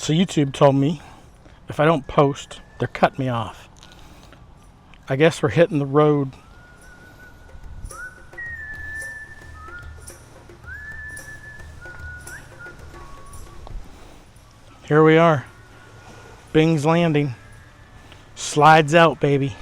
So YouTube told me if I don't post, they're cutting me off. I guess we're hitting the road. Here we are. Bing's Landing. Slides out, baby.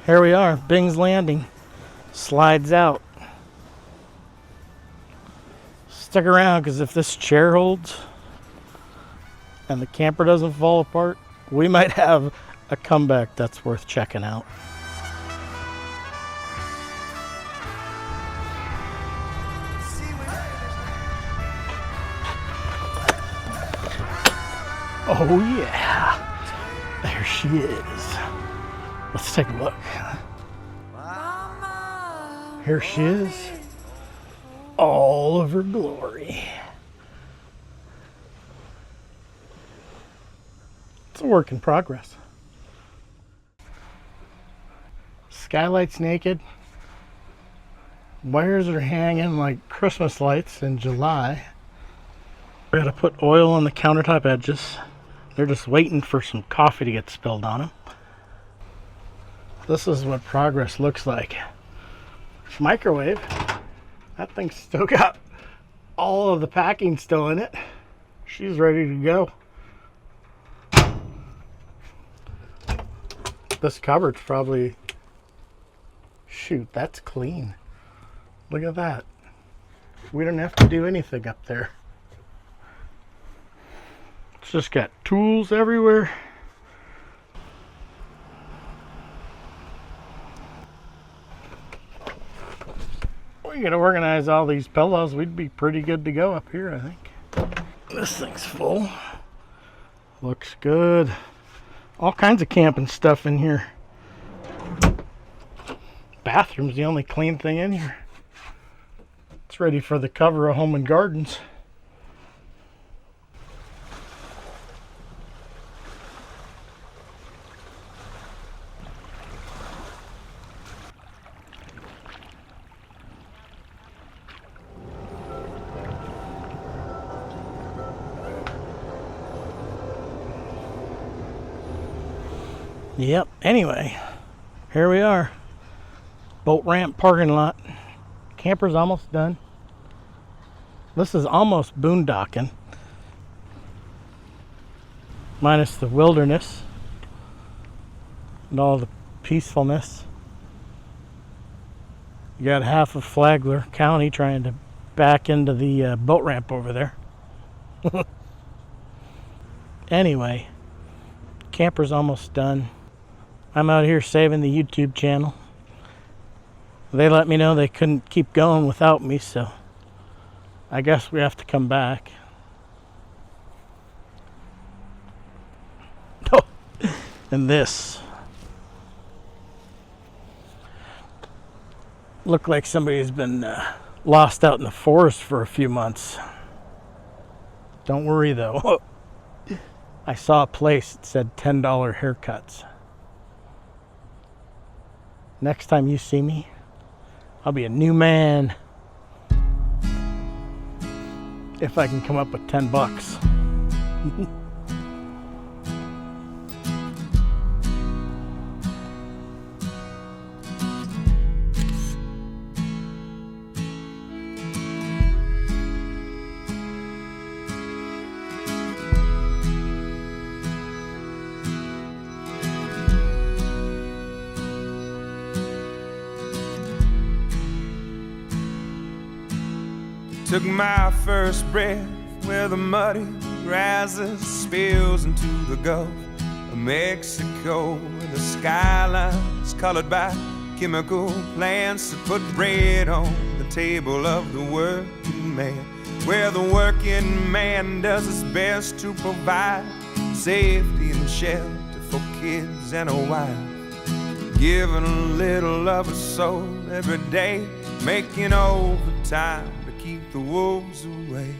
Here we are, Bing's Landing. Slides out. Stick around, because if this chair holds and the camper doesn't fall apart, we might have a comeback that's worth checking out. Oh yeah, there she is. Let's take a look. Here she is, all of her glory. It's a work in progress. Skylight's naked. Wires are hanging like Christmas lights in July. We gotta put oil on the countertop edges. They're just waiting for some coffee to get spilled on them. This is what progress looks like. Microwave. That thing's still got all of the packing still in it. She's ready to go. This cupboard's probably... Shoot, that's clean. Look at that. We don't have to do anything up there. It's just got tools everywhere. We gotta organize all these pillows. We'd be pretty good to go up here, I think. This thing's full. Looks good. All kinds of camping stuff in here. Bathroom's the only clean thing in here. It's ready for the cover of Home and Gardens. Yep, anyway, here we are. Boat ramp parking lot. Camper's almost done. This is almost boondocking. Minus the wilderness and all the peacefulness. You got half of Flagler County trying to back into the boat ramp over there. Anyway, camper's almost done. I'm out here saving the YouTube channel. They let me know they couldn't keep going without me, so I guess we have to come back. Oh, and this looked like somebody's been lost out in the forest for a few months. Don't worry though. I saw a place that said $10 haircuts. Next time you see me, I'll be a new man. If I can come up with 10 bucks. Took my first breath where the muddy rises, spills into the Gulf of Mexico, where the skyline's colored by chemical plants that put bread on the table of the working man, where the working man does his best to provide safety and shelter for kids and a wife, giving a little of his soul every day, making overtime to keep the wolves away.